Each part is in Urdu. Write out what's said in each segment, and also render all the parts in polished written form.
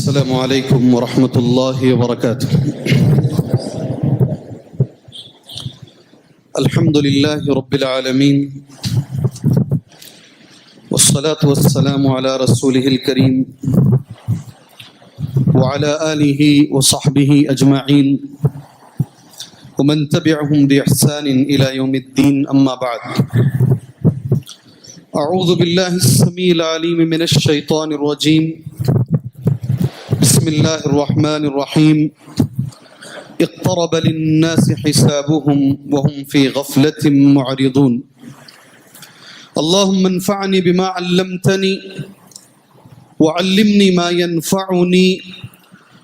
السلام عليكم ورحمة الله وبركاته. الحمد لله رب العالمين والصلاة والسلام على رسوله الكريم وعلى آله وصحبه أجمعين ومن تبعهم بإحسان إلى يوم الدين. أما بعد، أعوذ بالله السميع العليم من الشيطان الرجيم. بسم الله الرحمن الرحيم. اقترب للناس حسابهم وهم في غفلة معرضون. اللهم انفعني بما علمتني وعلمني ما ينفعني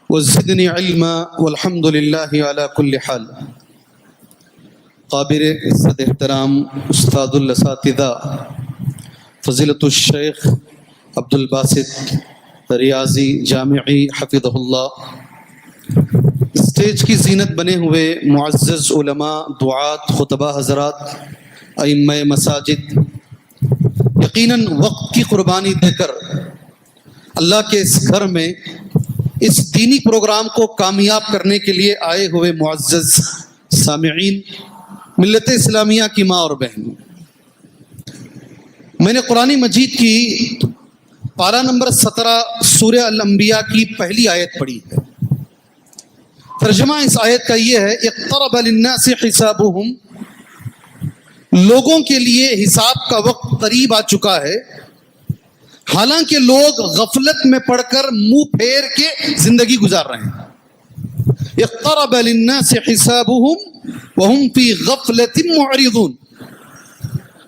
وزدني علما والحمد لله على كل حال. قابل عزت احترام استاد الاساتذہ فضیلت الشیخ عبد الباسط ریاضی جامعی حفظہ اللہ، اسٹیج کی زینت بنے ہوئے معزز علماء، دعات، خطبہ حضرات، ائمہ مساجد، یقیناً وقت کی قربانی دے کر اللہ کے اس گھر میں اس دینی پروگرام کو کامیاب کرنے کے لیے آئے ہوئے معزز سامعین، ملت اسلامیہ کی ماں اور بہن، میں نے قرآن مجید کی پارہ نمبر 17 سورہ الانبیاء کی پہلی آیت پڑھی ہے. ترجمہ اس آیت کا یہ ہے: اقترب للناس حسابهم، لوگوں کے لیے حساب کا وقت قریب آ چکا ہے، حالانکہ لوگ غفلت میں پڑ کر منہ پھیر کے زندگی گزار رہے ہیں. اقترب للناس حسابهم وهم في غفلة معرضون.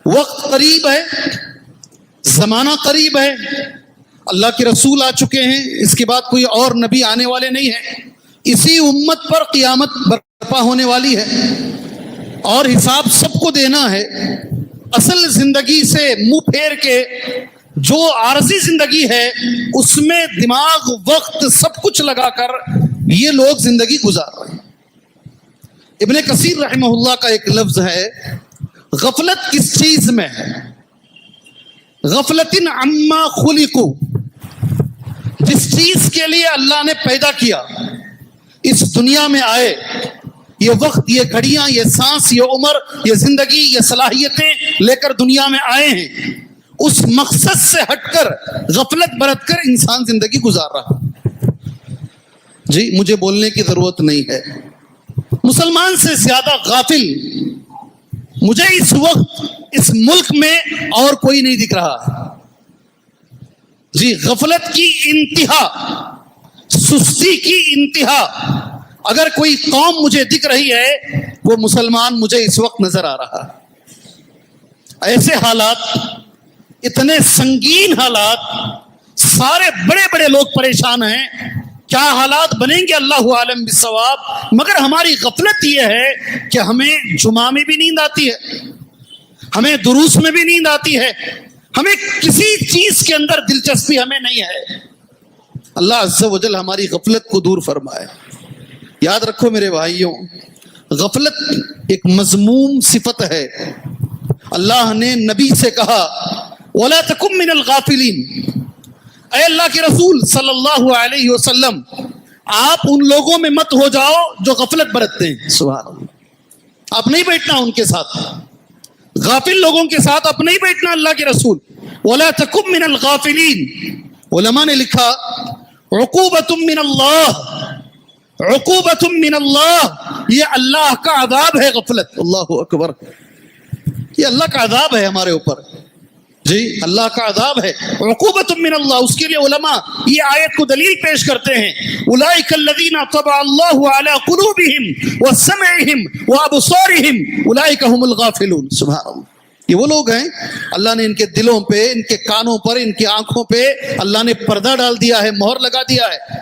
وقت قریب ہے، زمانہ قریب ہے، اللہ کے رسول آ چکے ہیں، اس کے بعد کوئی اور نبی آنے والے نہیں ہیں، اسی امت پر قیامت برپا ہونے والی ہے اور حساب سب کو دینا ہے. اصل زندگی سے منہ پھیر کے جو عارضی زندگی ہے اس میں دماغ، وقت، سب کچھ لگا کر یہ لوگ زندگی گزار رہے ہیں. ابن کثیر رحمہ اللہ کا ایک لفظ ہے: غفلت کس چیز میں ہے؟ غفلتن عما خلقوا، جس چیز کے لیے اللہ نے پیدا کیا، اس دنیا میں آئے، یہ وقت، یہ گھڑیاں، یہ سانس، یہ عمر، یہ زندگی، یہ صلاحیتیں لے کر دنیا میں آئے ہیں، اس مقصد سے ہٹ کر غفلت برت کر انسان زندگی گزار رہا. جی مجھے بولنے کی ضرورت نہیں ہے، مسلمان سے زیادہ غافل مجھے اس وقت اس ملک میں اور کوئی نہیں دکھ رہا ہے. جی غفلت کی انتہا، سستی کی انتہا. اگر کوئی قوم مجھے دکھ رہی ہے وہ مسلمان مجھے اس وقت نظر آ رہا ہے. ایسے حالات، اتنے سنگین حالات، سارے بڑے بڑے لوگ پریشان ہیں. کیا حالات بنیں گے اللہ عالم بالصواب. مگر ہماری غفلت یہ ہے کہ ہمیں جمعہ میں بھی نیند آتی ہے، ہمیں دروس میں بھی نیند آتی ہے، ہمیں کسی چیز کے اندر دلچسپی ہمیں نہیں ہے. اللہ عز و جل ہماری غفلت کو دور فرمائے. یاد رکھو میرے بھائیوں، غفلت ایک مذموم صفت ہے. اللہ نے نبی سے کہا: وَلَا تَكُن مِّنَ الْغَافِلِينَ، اے اللہ کے رسول صلی اللہ علیہ وسلم، آپ ان لوگوں میں مت ہو جاؤ جو غفلت برتتے ہیں. سبحان اللہ. آپ نہیں بیٹھنا ان کے ساتھ، غافل لوگوں کے ساتھ آپ نہیں بیٹھنا. اللہ کے رسول وَلَا تَكُن مِّنَ الْغَافِلِينَ. علماء نے لکھا: عقوبۃ من اللہ، عقوبۃ من اللہ، یہ اللہ کا عذاب ہے غفلت. اللہ اکبر، یہ اللہ کا عذاب ہے ہمارے اوپر. جی اللہ کا عذاب ہے، عقوبۃ من اللہ. اس کے لیے علماء یہ آیت کو دلیل پیش کرتے ہیں: اولئک الذین طبع اللہ علی قلوبہم وسمعہم وابصارہم اولئک هم الغافلون. سبحان اللہ. یہ وہ لوگ ہیں اللہ نے ان کے دلوں پہ، ان کے کانوں پر، ان کی آنکھوں پہ اللہ نے پردہ ڈال دیا ہے، مہر لگا دیا ہے.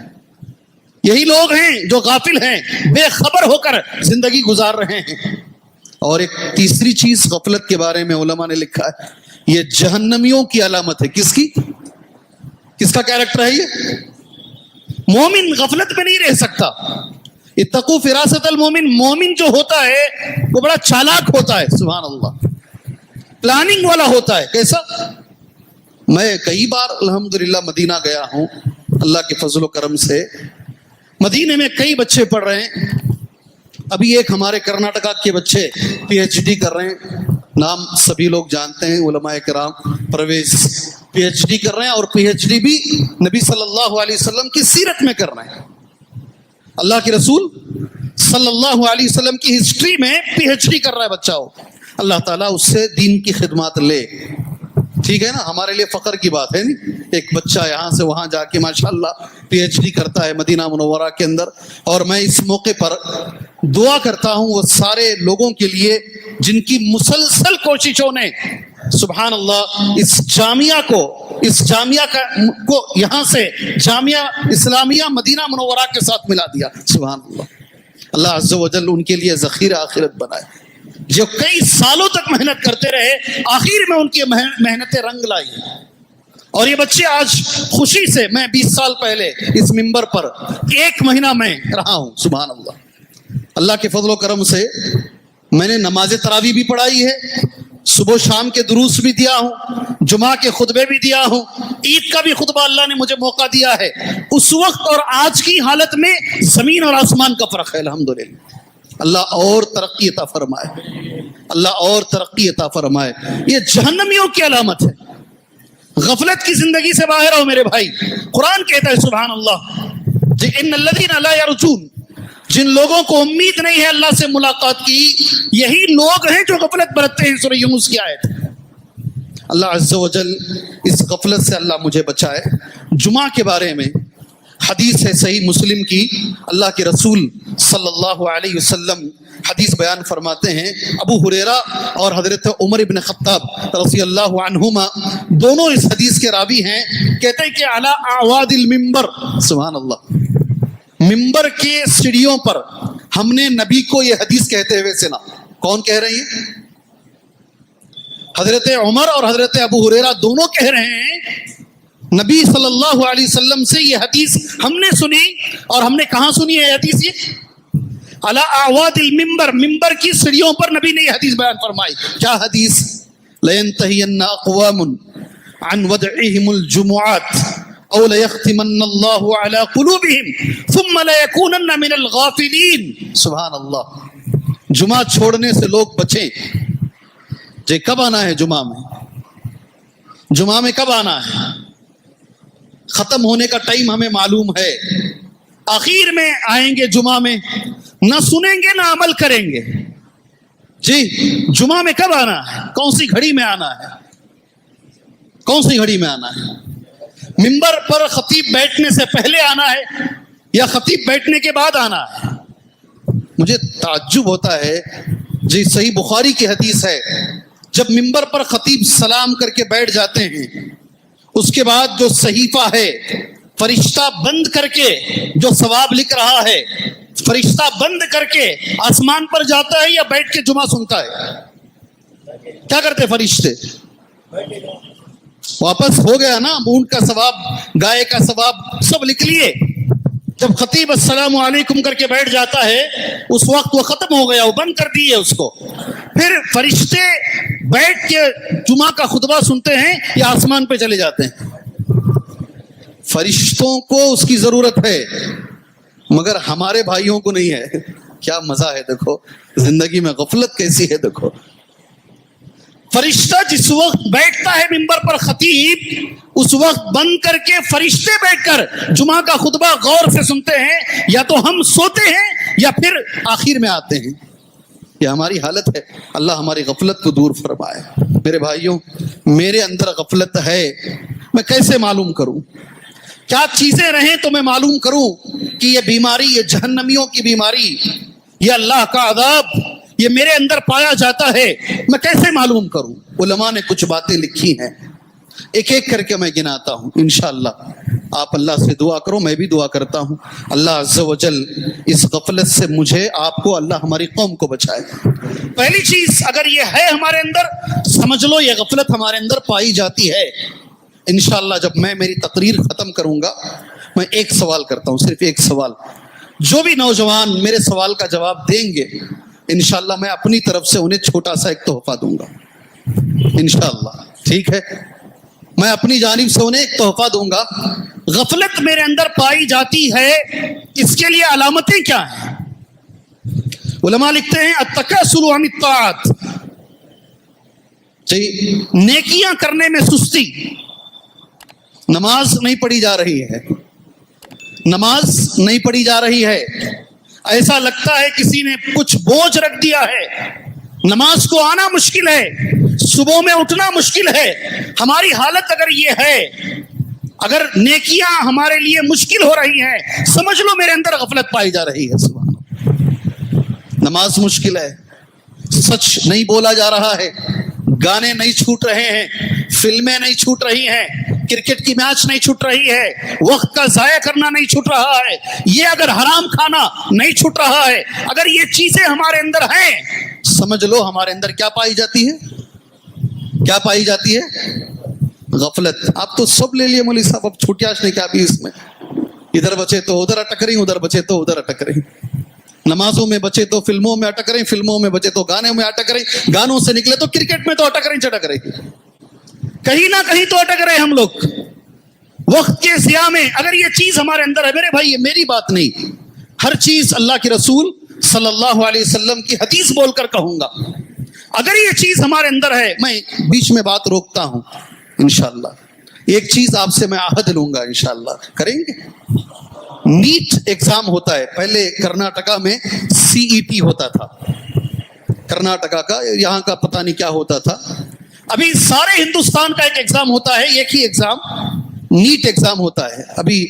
یہی لوگ ہیں جو غافل ہیں، بے خبر ہو کر زندگی گزار رہے ہیں. اور ایک تیسری چیز غفلت کے بارے میں علماء نے لکھا ہے، یہ جہنمیوں کی علامت ہے. کس کی؟ کس کا کیریکٹر ہے یہ؟ مومن غفلت میں نہیں رہ سکتا. اتقوا فراست المومن، مومن جو ہوتا ہے وہ بڑا چالاک ہوتا ہے. سبحان اللہ. پلاننگ والا ہوتا ہے. کیسا؟ میں کئی بار الحمدللہ مدینہ گیا ہوں، اللہ کے فضل و کرم سے مدینے میں کئی بچے پڑھ رہے ہیں. ابھی ایک ہمارے کرناٹکا کے بچے پی ایچ ڈی کر رہے ہیں, نام سبھی لوگ جانتے ہیں, علماء کرام, پرویز, پی ایچ ڈی کر رہے ہیں, اور پی ایچ ڈی بھی نبی صلی اللہ علیہ وسلم کی سیرت میں کر رہے ہیں. اللہ کے رسول صلی اللہ علیہ وسلم کی ہسٹری میں پی ایچ ڈی کر رہا ہے بچہ ہو. اللہ تعالیٰ اس سے دین کی خدمات لے. ٹھیک ہے نا, ہمارے لیے فخر کی بات ہے نہیں, ایک بچہ یہاں سے وہاں جا کے ماشاءاللہ پی ایچ ڈی کرتا ہے مدینہ منورہ کے اندر. اور میں اس موقع پر دعا کرتا ہوں وہ سارے لوگوں کے لیے جن کی مسلسل کوششوں نے سبحان اللہ اس جامعہ کو یہاں سے جامعہ اسلامیہ مدینہ منورہ کے ساتھ ملا دیا. سبحان اللہ. اللہ عز و جل ان کے لیے ذخیرہ آخرت بنائے. جو کئی سالوں تک محنت کرتے رہے, آخر میں ان کی محنتیں رنگ لائی. اور یہ بچے آج خوشی سے, میں 20 سال پہلے اس منبر پر 1 مہینہ میں رہا ہوں. سبحان اللہ. اللہ کے فضل و کرم سے میں نے نماز تراویح بھی پڑھائی ہے, صبح و شام کے دروس بھی دیا ہوں, جمعہ کے خطبے بھی دیا ہوں, عید کا بھی خطبہ اللہ نے مجھے موقع دیا ہے. اس وقت اور آج کی حالت میں زمین اور آسمان کا فرق ہے. الحمدللہ. اللہ اور ترقی عطا فرمائے, اللہ اور ترقی عطا فرمائے. یہ جہنمیوں کی علامت ہے. غفلت کی زندگی سے باہر آؤ میرے بھائی. قرآن کہتا ہے سبحان اللہ, ان الذین لا یرجون, جن لوگوں کو امید نہیں ہے اللہ سے ملاقات کی, یہی لوگ ہیں جو غفلت برتتے ہیں. سورہ یونس کی آیت. اللہ عز و جل اس غفلت سے اللہ مجھے بچائے. جمعہ کے بارے میں حدیث ہے صحیح مسلم کی, اللہ کے رسول صلی اللہ علیہ وسلم حدیث بیان فرماتے ہیں. ابو ہریرہ اور حضرت عمر ابن خطاب رضی اللہ عنہما دونوں اس حدیث کے راوی ہیں. کہتے ہیں کہ علی اعواد المنبر, سبحان اللہ, منبر کے سیڑھیوں پر ہم نے نبی کو یہ حدیث کہتے ہوئے سنا. کون کہہ رہے ہیں؟ حضرت عمر اور حضرت ابو ہریرہ دونوں کہہ رہے ہیں نبی صلی اللہ علیہ وسلم سے یہ حدیث ہم نے سنی. اور ہم نے کہاں سنی ہے حدیث؟ یہ علی اعواد المنبر, منبر کی سیڑھیوں پر نبی نے یہ حدیث بیان فرمائی. کیا حدیث؟ لَيَنْتَهِيَنَّ أَقْوَامٌ عَنْ وَدْعِهِمُ الْجُمُعَاتِ أَوْ لَيَخْتِمَنَّ اللَّهُ عَلَى قُلُوبِهِمْ ثُمَّ لَيَكُونَنَّ مِنَ الْغَافِلِينَ. سبحان اللہ. جمعہ چھوڑنے سے لوگ بچیں. جی کب آنا ہے جمعہ میں؟ جمعہ میں کب آنا ہے؟ ختم ہونے کا ٹائم ہمیں معلوم ہے. آخر میں آئیں گے جمعہ میں, نہ سنیں گے نہ عمل کریں گے. جی جمعہ میں کب آنا ہے؟ کون سی گھڑی میں آنا ہے؟ کون سی گھڑی میں آنا ہے؟ منبر پر خطیب بیٹھنے سے پہلے آنا ہے یا خطیب بیٹھنے کے بعد آنا ہے؟ مجھے تعجب ہوتا ہے. جی صحیح بخاری کی حدیث ہے, جب منبر پر خطیب سلام کر کے بیٹھ جاتے ہیں, اس کے بعد جو صحیفہ ہے فرشتہ بند کر کے جو ثواب لکھ رہا ہے, فرشتہ بند کر کے آسمان پر جاتا ہے یا بیٹھ کے جمعہ سنتا ہے؟ کیا کرتے فرشتے؟ واپس ہو گیا نا, اونٹ کا ثواب, گائے کا ثواب سب لکھ لیے. جب خطیب السلام علیکم کر کے بیٹھ جاتا ہے اس وقت وہ ختم ہو گیا, وہ بند کر دیے اس کو. پھر فرشتے بیٹھ کے جمعہ کا خطبہ سنتے ہیں یا آسمان پہ چلے جاتے ہیں؟ فرشتوں کو اس کی ضرورت ہے مگر ہمارے بھائیوں کو نہیں ہے. کیا مزہ ہے دیکھو زندگی میں, غفلت کیسی ہے دیکھو. فرشتہ جس وقت بیٹھتا ہے منبر پر خطیب, اس وقت بند کر کے فرشتے بیٹھ کر جمعہ کا خطبہ غور سے سنتے ہیں. یا تو ہم سوتے ہیں یا پھر آخر میں آتے ہیں. یہ ہماری حالت ہے. اللہ ہماری غفلت کو دور فرمائے. میرے بھائیوں, میرے اندر غفلت ہے, میں کیسے معلوم کروں؟ کیا چیزیں رہیں تو میں معلوم کروں کہ یہ بیماری, یہ جہنمیوں کی بیماری, یہ اللہ کا عذاب, یہ میرے اندر پایا جاتا ہے, میں کیسے معلوم کروں؟ علماء نے کچھ باتیں لکھی ہیں, ایک ایک کر کے میں گناتا ہوں. انشاءاللہ آپ اللہ سے دعا کرو, میں بھی دعا کرتا ہوں. اللہ عز و جل اس غفلت سے مجھے, آپ کو, اللہ ہماری قوم کو بچائے. پہلی چیز اگر یہ ہے ہمارے اندر, سمجھ لو یہ غفلت ہمارے اندر پائی جاتی ہے. انشاءاللہ جب میں میری تقریر ختم کروں گا, میں ایک سوال کرتا ہوں, صرف ایک سوال. جو بھی نوجوان میرے سوال کا جواب دیں گے انشاءاللہ میں اپنی طرف سے انہیں چھوٹا سا ایک تحفہ دوں گا انشاءاللہ. ٹھیک ہے؟ میں اپنی جانب سے انہیں ایک تحفہ دوں گا. غفلت میرے اندر پائی جاتی ہے, اس کے لیے علامتیں کیا ہیں؟ علماء لکھتے ہیں التکاسل عن الطاعات, جی نیکیاں کرنے میں سستی. نماز نہیں پڑھی جا رہی ہے, نماز نہیں پڑھی جا رہی ہے, ایسا لگتا ہے کسی نے کچھ بوجھ رکھ دیا ہے, نماز کو آنا مشکل ہے, صبح میں اٹھنا مشکل ہے. ہماری حالت اگر یہ ہے, اگر نیکیاں ہمارے لیے مشکل ہو رہی ہیں, سمجھ لو میرے اندر غفلت پائی جا رہی ہے. سبحان اللہ. نماز مشکل ہے, سچ نہیں بولا جا رہا ہے, گانے نہیں چھوٹ رہے ہیں, فلمیں نہیں چھوٹ رہی ہیں, کرکٹ کی میچ نہیں چھوٹ رہی ہے, وقت کا ضائع کرنا نہیں چھوٹ رہا ہے, یہ اگر حرام کھانا نہیں چھوٹ رہا ہے, اگر یہ چیزیں ہمارے اندر ہیں, سمجھ لو ہمارے اندر کیا پائی جاتی ہے, کیا پائی جاتی ہے؟ غفلت. آپ تو سب لے لیے مولوی صاحب, اب چھوٹیاش نہیں کیا بھی اس میں, ادھر بچے تو ادھر اٹک رہی, ادھر بچے تو ادھر اٹک رہی, نمازوں میں بچے تو فلموں میں اٹک رہی, فلموں میں بچے تو گانوں میں اٹک رہی, گانوں سے نکلے تو کرکٹ میں تو اٹک رہی چٹک رہی, کہیں نہ کہیں تو اٹک رہے ہم لوگ وقت کے ضیاع میں. اگر یہ چیز ہمارے اندر ہے, میرے بھائی یہ میری بات نہیں, ہر چیز اللہ کے رسول صلی اللہ علیہ وسلم کی حدیث بول کر کہوں گا. اگر یہ چیز ہمارے اندر ہے, میں بیچ میں بات روکتا ہوں, انشاءاللہ ایک چیز آپ سے میں عہد لوں گا, انشاءاللہ کریں گے. نیٹ ایگزام ہوتا ہے, پہلے کرناٹکا میں CET ہوتا تھا, کرناٹکا کا, یہاں کا پتہ نہیں کیا ہوتا تھا. ابھی سارے ہندوستان کا ایک ایگزام ہوتا ہے, ایک ہی ایگزام, نیٹ ایگزام ہوتا ہے. ابھی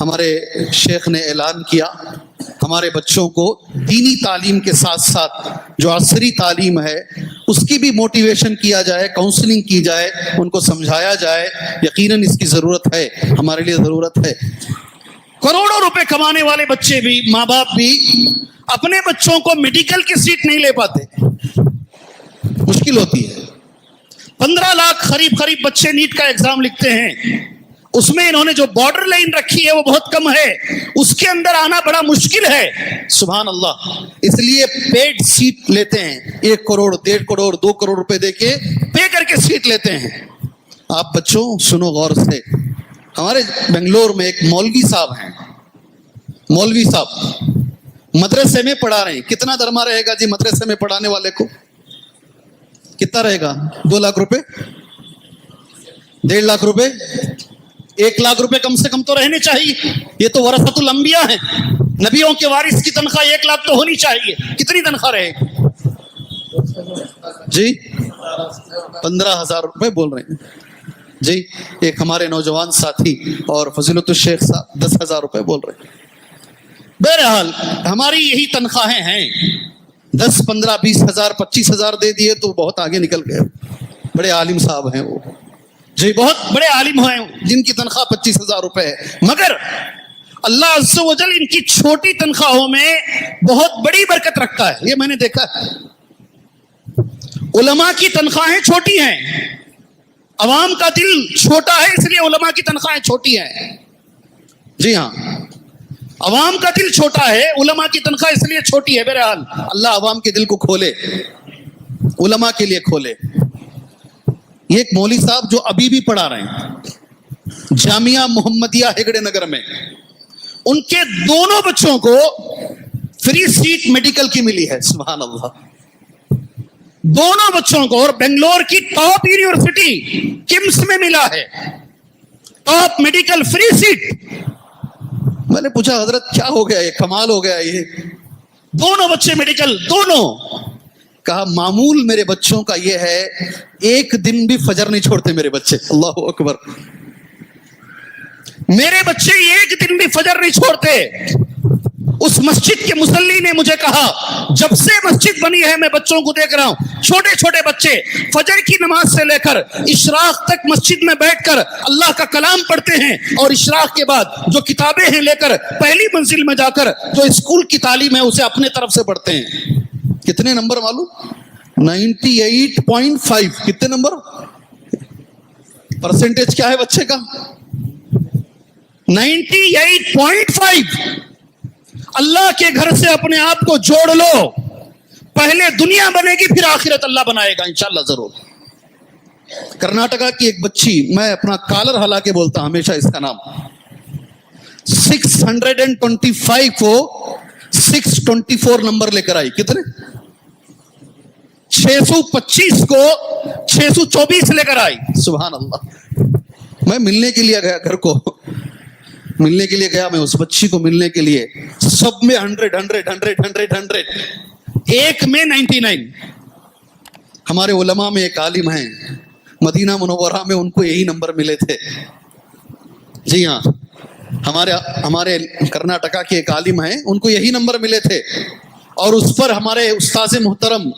ہمارے شیخ نے اعلان کیا ہمارے بچوں کو دینی تعلیم کے ساتھ ساتھ جو عصری تعلیم ہے اس کی بھی موٹیویشن کیا جائے, کاؤنسلنگ کی جائے, ان کو سمجھایا جائے. یقیناً اس کی ضرورت ہے, ہمارے لیے ضرورت ہے. کروڑوں روپے کمانے والے بچے بھی, ماں باپ بھی اپنے بچوں کو میڈیکل کی سیٹ نہیں لے پاتے, مشکل ہوتی ہے. 15 لاکھ قریب بچے نیٹ کا ایگزام لکھتے ہیں, اس میں انہوں نے جو بارڈر لائن رکھی ہے وہ بہت کم ہے, اس کے اندر آنا بڑا مشکل ہے. سبحان اللہ. اس لیے پیڈ سیٹ لیتے ہیں, 1 کروڑ 1.5 کروڑ 2 کروڑ روپے دے کے پے کر کے سیٹ لیتے ہیں. آپ بچوں سنو غور سے, ہمارے بنگلور میں ایک مولوی صاحب ہیں, مولوی صاحب مدرسے میں پڑھا رہے ہیں. کتنا درما رہے گا جی مدرسے میں پڑھانے والے کو؟ کتنا رہے گا؟ 2 لاکھ روپے, 1.5 لاکھ روپے, 1 لاکھ روپے کم سے کم تو رہنے چاہیے. یہ تو ورثۃ الانبیاء ہیں, نبیوں کے وارث کی تنخواہ 1 لاکھ تو ہونی چاہیے. کتنی تنخواہ رہے جی؟ 15,000 روپے بول رہے ہیں جی. ایک ہمارے نوجوان ساتھی اور فضیلت الشیخ صاحب 10,000 روپے بول رہے ہیں. بہرحال ہماری یہی تنخواہیں ہیں, 10 15 20 ہزار 25 ہزار دے دیے تو بہت آگے نکل گئے. بڑے عالم صاحب ہیں وہ جی, بہت بڑے عالم ہیں جن کی تنخواہ 25,000 روپے ہے. مگر اللہ عز و جل ان کی چھوٹی تنخواہوں میں بہت بڑی برکت رکھتا ہے, یہ میں نے دیکھا. علماء کی تنخواہیں چھوٹی ہیں, عوام کا دل چھوٹا ہے اس لیے علماء کی تنخواہیں چھوٹی ہیں. جی ہاں, عوام کا دل چھوٹا ہے, علماء کی تنخواہ اس لیے چھوٹی ہے. بہرحال اللہ عوام کے دل کو کھولے, علماء کے لیے کھولے. یہ ایک مولوی صاحب جو ابھی بھی پڑھا رہے ہیں جامعہ محمدیہ ہگڑے نگر میں, ان کے دونوں بچوں کو فری سیٹ میڈیکل کی ملی ہے. سبحان اللہ, دونوں بچوں کو, اور بنگلور کی ٹاپ یونیورسٹی کمس میں ملا ہے ٹاپ میڈیکل فری سیٹ. میں نے پوچھا حضرت کیا ہو گیا, یہ کمال ہو گیا, یہ دونوں بچے میڈیکل, دونوں. کہا معمول میرے بچوں کا یہ ہے, 1 دن بھی فجر نہیں چھوڑتے میرے بچے. اللہ اکبر. میرے بچے 1 دن بھی فجر نہیں چھوڑتے. اس مسجد کے مصلی نے مجھے کہا جب سے مسجد بنی ہے میں بچوں کو دیکھ رہا ہوں, چھوٹے چھوٹے بچے فجر کی نماز سے لے کر اشراق تک مسجد میں بیٹھ کر اللہ کا کلام پڑھتے ہیں, اور اشراق کے بعد جو کتابیں ہیں لے کر پہلی منزل میں جا کر جو اسکول کی تعلیم ہے اسے اپنے طرف سے پڑھتے ہیں. کتنے نمبر معلوم؟ 98.5. کتنے نمبر پرسنٹیج کیا ہے بچے کا؟ 98.5. اللہ کے گھر سے اپنے آپ کو جوڑ لو, پہلے دنیا بنے گی پھر آخرت اللہ بنائے گا انشاءاللہ ضرور. کرناٹکا کی ایک بچی, میں اپنا کالر ہلا کے بولتا ہوں ہمیشہ اس کا نام, 625 کو 624 نمبر لے کر آئی. کتنے؟ 625 کو 624 لے کر آئی. سبحان اللہ. میں ملنے کے لیے گیا, گھر کو ملنے کے لیے گیا, میں اس بچی کو ملنے کے لیے, سب میں 100 ایک میں 99. ہمارے علماء میں ایک عالم ہیں مدینہ منورہ میں, ان کو یہی نمبر ملے تھے. جی ہاں, ہمارے کرناٹکا کے ایک عالم ہیں, ان کو یہی نمبر ملے تھے. اور اس پر ہمارے استاذ محترم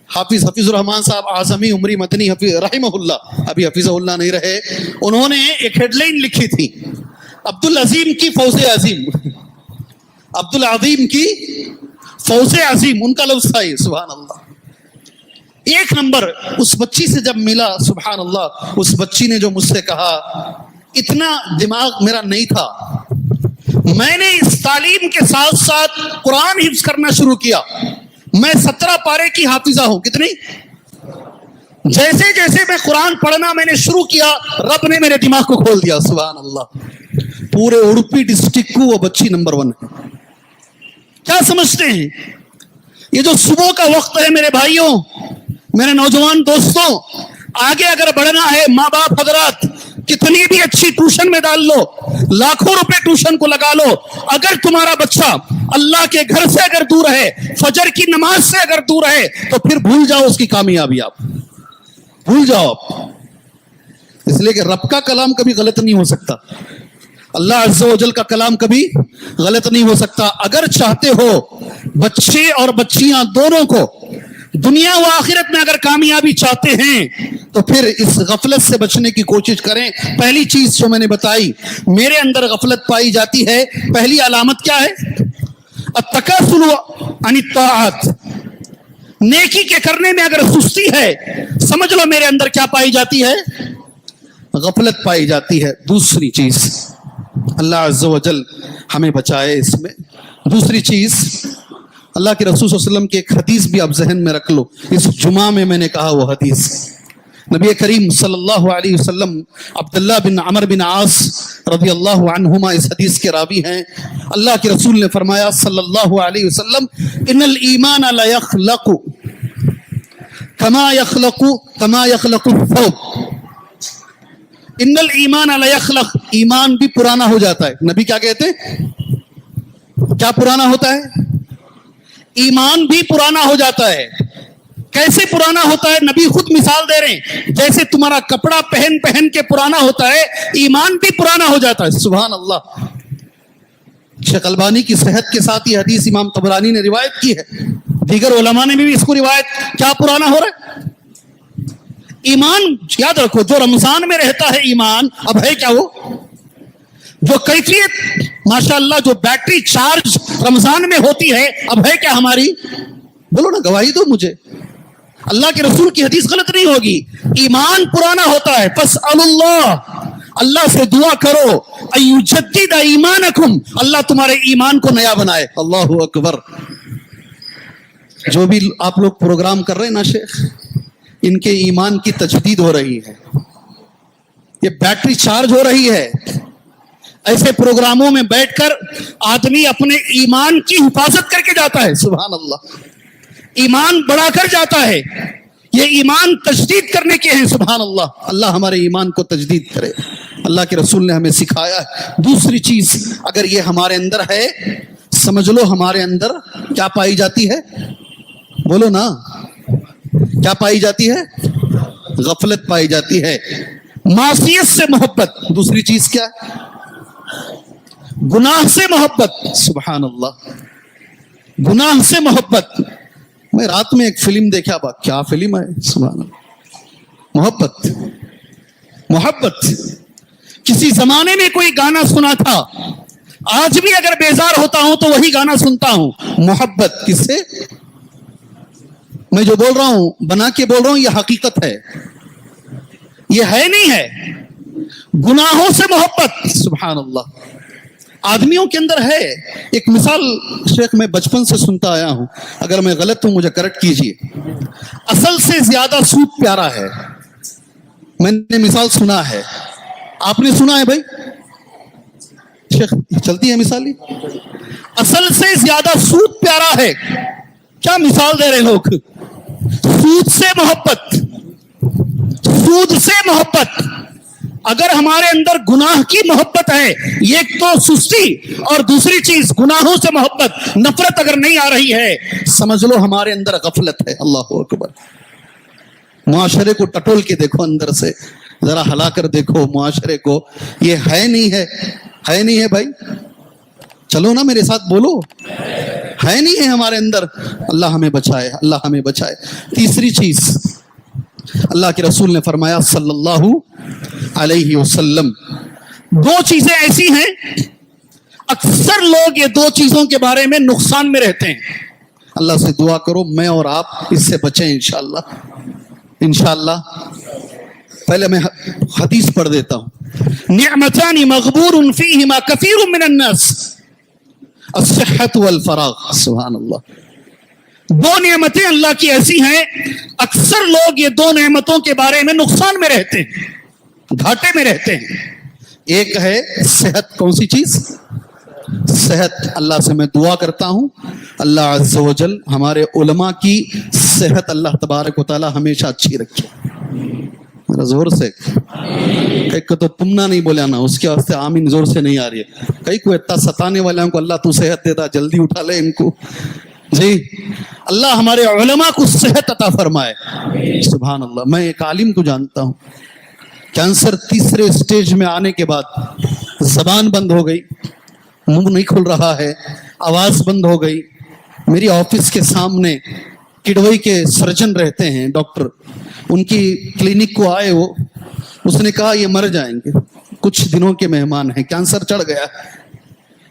حافظ الرحمان صاحب اعظمی عمری مدنی رحمہ اللہ, ابھی حفیظ اللہ نہیں رہے, انہوں نے ایک ہیڈ لائن لکھی تھی, عبد العظیم کی فوز عظیم, عبد العظیم کی فوز عظیم, ان کا لفظ تھا یہ. سبحان اللہ. ایک نمبر اس بچی سے جب ملا, سبحان اللہ, اس بچی نے جو مجھ سے کہا, اتنا دماغ میرا نہیں تھا, میں نے اس تعلیم کے ساتھ ساتھ قرآن حفظ کرنا شروع کیا. میں 17 پارے کی حافظہ ہوں. کتنی؟ جیسے جیسے میں قرآن پڑھنا میں نے شروع کیا, رب نے میرے دماغ کو کھول دیا. سبحان اللہ. پورے اڑپی ڈسٹرکٹ کو وہ بچی نمبر 1 ہے. کیا سمجھتے ہیں؟ یہ جو صبح کا وقت ہے میرے بھائیوں, میرے نوجوان دوستوں, آگے اگر بڑھنا ہے, ماں باپ حضرات کتنی بھی اچھی ٹیوشن میں ڈال لو, لاکھوں روپے ٹیوشن کو لگا لو, اگر تمہارا بچہ اللہ کے گھر سے اگر دور ہے, فجر کی نماز سے اگر دور ہے, تو پھر بھول جاؤ اس کی کامیابی, آپ بھول جاؤ آپ. اس لیے کہ رب کا کلام کبھی غلط نہیں ہو سکتا, اللہ عز و جل کا کلام کبھی غلط نہیں ہو سکتا. اگر چاہتے ہو بچے اور بچیاں دونوں کو دنیا و آخرت میں اگر کامیابی چاہتے ہیں, تو پھر اس غفلت سے بچنے کی کوشش کریں. پہلی چیز جو میں نے بتائی, میرے اندر غفلت پائی جاتی ہے, پہلی علامت کیا ہے؟ التکاسل عن الطاعات. نیکی کے کرنے میں اگر سستی ہے, سمجھ لو میرے اندر کیا پائی جاتی ہے؟ غفلت پائی جاتی ہے. دوسری چیز, اللہ عز و جل ہمیں بچائے اس میں. دوسری چیز, اللہ کے رسول صلی اللہ علیہ وسلم کی ایک حدیث بھی آپ ذہن میں رکھ لو. اس جمعہ میں نے کہا وہ حدیث, نبی کریم صلی اللہ علیہ وسلم, عبداللہ بن عمر بن عاص رضی اللہ عنہما اس حدیث کے راوی ہیں. اللہ کے رسول نے فرمایا صلی اللہ علیہ وسلم, ان الایمان لا یخلق کما یخلق الثوب. ان الایمان لا یخلق, ایمان بھی پرانا ہو جاتا ہے. نبی کیا کہتے ہیں؟ کیا پرانا ہوتا ہے؟ ایمان بھی پرانا ہو جاتا ہے. کیسے پرانا ہوتا ہے؟ نبی خود مثال دے رہے ہیں, جیسے تمہارا کپڑا پہن پہن کے پرانا ہوتا ہے, ایمان بھی پرانا ہو جاتا ہے. سبحان اللہ. شیخ البانی کی صحت کے ساتھ یہ حدیث امام طبرانی نے روایت کی ہے, دیگر علماء نے بھی اس کو روایت. کیا پرانا ہو رہا ہے؟ ایمان. یاد رکھو, جو رمضان میں رہتا ہے ایمان, اب ہے کیا وہ جو کیفیت ماشاءاللہ جو بیٹری چارج رمضان میں ہوتی ہے, اب ہے کیا ہماری؟ بولو نا, گواہی دو مجھے. اللہ کے رسول کی حدیث غلط نہیں ہوگی. ایمان پرانا ہوتا ہے. فاسأل اللہ, اللہ سے دعا کرو, ایجدد ایمانکم, اللہ تمہارے ایمان کو نیا بنائے. اللہ اکبر. جو بھی آپ لوگ پروگرام کر رہے ہیں نا شیخ, ان کے ایمان کی تجدید ہو رہی ہے, یہ بیٹری چارج ہو رہی ہے. ایسے پروگراموں میں بیٹھ کر آدمی اپنے ایمان کی حفاظت کر کے جاتا ہے. سبحان اللہ. ایمان بڑھا کر جاتا ہے. یہ ایمان تجدید کرنے کے ہیں. سبحان اللہ. اللہ ہمارے ایمان کو تجدید کرے. اللہ کے رسول نے ہمیں سکھایا. دوسری چیز, اگر یہ ہمارے اندر ہے, سمجھ لو ہمارے اندر کیا پائی جاتی ہے؟ بولو نا, کیا پائی جاتی ہے؟ غفلت پائی جاتی ہے. معصیت سے محبت. دوسری چیز کیا ہے؟ گناہ سے محبت. سبحان اللہ. گناہ سے محبت. میں رات میں ایک فلم دیکھا, کیا فلم ہے, سبحان اللہ. محبت. محبت. کسی زمانے میں کوئی گانا سنا تھا, آج بھی اگر بیزار ہوتا ہوں تو وہی گانا سنتا ہوں. محبت. کس سے؟ میں جو بول رہا ہوں بنا کے بول رہا ہوں, یہ حقیقت ہے, یہ ہے نہیں ہے. گناہوں سے محبت. سبحان اللہ. آدمیوں کے اندر ہے. ایک مثال شیخ میں بچپن سے سنتا آیا ہوں, اگر میں غلط ہوں مجھے کریکٹ کیجیے. اصل سے زیادہ سود پیارا ہے. میں نے مثال سنا ہے, آپ نے سنا ہے بھائی شیخ, چلتی ہے مثال, اصل سے زیادہ سود پیارا ہے. کیا مثال دے رہے لوگ, سود سے محبت, سود سے محبت. اگر ہمارے اندر گناہ کی محبت ہے, ایک تو سستی اور دوسری چیز گناہوں سے محبت, نفرت اگر نہیں آ رہی ہے, سمجھ لو ہمارے اندر غفلت ہے. اللہ اکبر. معاشرے کو ٹٹول کے دیکھو, اندر سے ذرا ہلا کر دیکھو معاشرے کو, یہ ہے نہیں ہے, ہے نہیں ہے بھائی, چلو نا میرے ساتھ بولو, ہے نہیں ہے ہمارے اندر. اللہ ہمیں بچائے, اللہ ہمیں بچائے. تیسری چیز, اللہ کے رسول نے فرمایا صلی اللہ علیہ وسلم, دو چیزیں ایسی ہیں اکثر لوگ یہ دو چیزوں کے بارے میں نقصان میں رہتے ہیں. اللہ سے دعا کرو میں اور آپ اس سے بچیں انشاءاللہ, انشاءاللہ. پہلے میں حدیث پڑھ دیتا ہوں. نعمتان مغبور فیہما کثیر من الناس, الصحت والفراغ. سبحان اللہ. دو نعمتیں اللہ کی ایسی ہیں اکثر لوگ یہ دو نعمتوں کے بارے میں نقصان میں رہتے ہیں, گھاٹے میں رہتے ہیں. ایک ہے صحت. کون سی چیز؟ صحت. اللہ سے میں دعا کرتا ہوں اللہ عز و جل ہمارے علماء کی صحت اللہ تبارک و تعالی ہمیشہ اچھی رکھے. میرا زور سے کئی کو تو تمنا نہیں بولیا نا, اس کے واسطے آمین زور سے نہیں آ رہی ہے. کئی کو اتنا ستانے والوں کو اللہ تو صحت دیتا, جلدی اٹھا لے ان کو. جی اللہ ہمارے علماء کو صحت عطا فرمائے. سبحان اللہ. میں ایک عالم کو جانتا ہوں, کینسر تیسرے سٹیج میں آنے کے بعد زبان بند ہو گئی, منہ نہیں کھل رہا ہے, آواز بند ہو گئی. میری آفس کے سامنے کڈوئی کے سرجن رہتے ہیں, ڈاکٹر, ان کی کلینک کو آئے وہ, اس نے کہا یہ مر جائیں گے, کچھ دنوں کے مہمان ہیں, کینسر چڑھ گیا.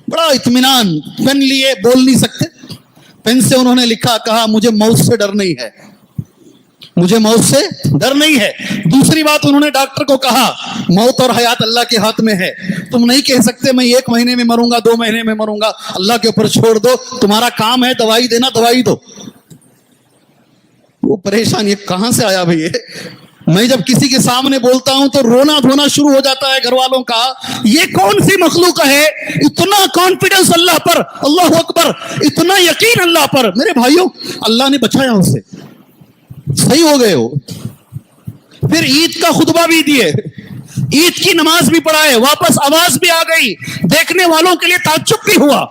بڑا اطمینان, پین لیے, بول نہیں سکتے, پین سے انہوں نے لکھا, کہا مجھے موت سے ڈر نہیں ہے, مجھے موت سے ڈر نہیں ہے. دوسری بات انہوں نے ڈاکٹر کو کہا موت اور حیات اللہ کے ہاتھ میں ہے, تم نہیں کہہ سکتے میں 1 مہینے میں مروں گا, 2 مہینے میں مروں گا, اللہ کے اوپر چھوڑ دو, تمہارا کام ہے دوائی دینا, دوائی دو. وہ پریشان, یہ کہاں سے آیا بھئی؟ میں جب کسی کے سامنے بولتا ہوں تو رونا دھونا شروع ہو جاتا ہے گھر والوں کا. یہ کون سی مخلوق ہے, اتنا کانفیڈنس اللہ پر, اللہ اکبر, اتنا یقین اللہ پر. میرے بھائیوں اللہ نے بچایا اسے, صحیح ہو گئے ہو. پھر عید کا خطبہ بھی دیے, عید کی نماز بھی پڑھائے, واپس آواز بھی آ گئی, دیکھنے والوں کے لیے تعجب بھی ہوا.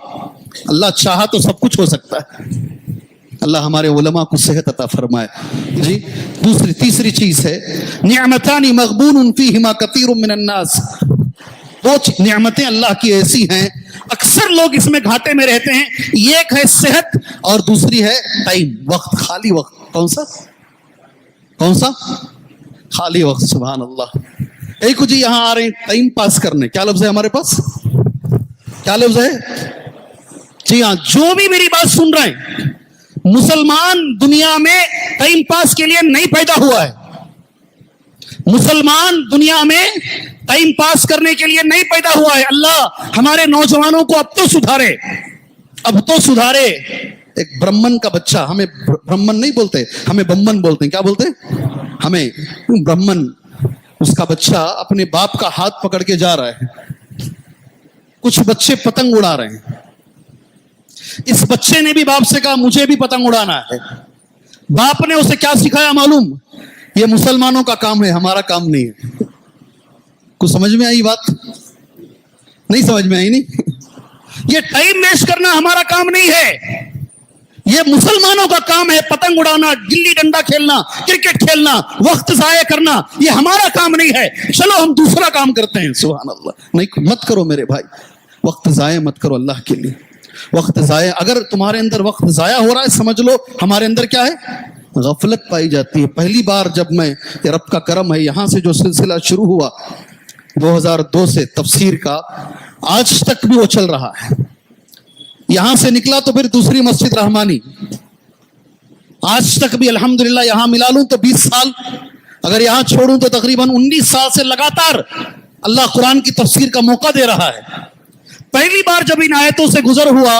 اللہ چاہا تو سب کچھ ہو سکتا ہے. اللہ ہمارے علماء کو صحت عطا فرمائے. جی تیسری چیز ہے نعمتان مغبون فیہما کثیر من الناس. دو نعمتیں اللہ کی ایسی ہیں اکثر لوگ اس میں گھاٹے میں رہتے ہیں. ایک ہے صحت اور دوسری ہے ٹائم, وقت, خالی وقت. کون سا؟ کون سا؟ خالی وقت. سبحان اللہ. ایک جی یہاں آ رہے ہیں ٹائم پاس کرنے, کیا لفظ ہے ہمارے پاس, کیا لفظ ہے؟ جی ہاں, جو بھی میری بات سن رہے ہیں, مسلمان دنیا میں ٹائم پاس کے لیے نہیں پیدا ہوا ہے. مسلمان دنیا میں ٹائم پاس کرنے کے لیے نہیں پیدا ہوا ہے. اللہ ہمارے نوجوانوں کو اب تو سدھارے, اب تو سدھارے. ایک برہمن کا بچہ, ہمیں برہمن نہیں بولتے, ہمیں بمن بولتے ہیں. کیا بولتے ہیں ہمیں؟ برہمن. اس کا بچہ اپنے باپ کا ہاتھ پکڑ کے جا رہا ہے, کچھ بچے پتنگ اڑا رہے ہیں. اس بچے نے بھی باپ سے کہا مجھے بھی پتنگ اڑانا ہے. باپ نے اسے کیا سکھایا معلوم؟ یہ مسلمانوں کا کام ہے, ہمارا کام نہیں ہے. کچھ سمجھ میں آئی بات؟ نہیں سمجھ میں آئی. نہیں, یہ ٹائم ویسٹ کرنا ہمارا کام نہیں ہے, یہ مسلمانوں کا کام ہے. پتنگ اڑانا, گلی ڈنڈا کھیلنا, کرکٹ کھیلنا, وقت ضائع کرنا, یہ ہمارا کام نہیں ہے. چلو ہم دوسرا کام کرتے ہیں. سبحان اللہ. نہیں, مت کرو میرے بھائی, وقت ضائع مت کرو اللہ کے لیے. وقت ضائع, اگر تمہارے اندر وقت ضائع ہو رہا ہے, سمجھ لو ہمارے اندر کیا ہے, غفلت پائی جاتی ہے. پہلی بار جب میں, یہ رب کا کرم ہے, یہاں سے جو سلسلہ شروع ہوا 2002 سے تفسیر کا, آج تک بھی وہ چل رہا ہے. یہاں سے نکلا تو پھر دوسری مسجد رحمانی, آج تک بھی الحمدللہ یہاں ملا لوں تو 20 سال, اگر یہاں چھوڑوں تو تقریباً 19 سال سے لگاتار اللہ قرآن کی تفسیر کا موقع دے رہا ہے. پہلی بار جب ان آیتوں سے گزر ہوا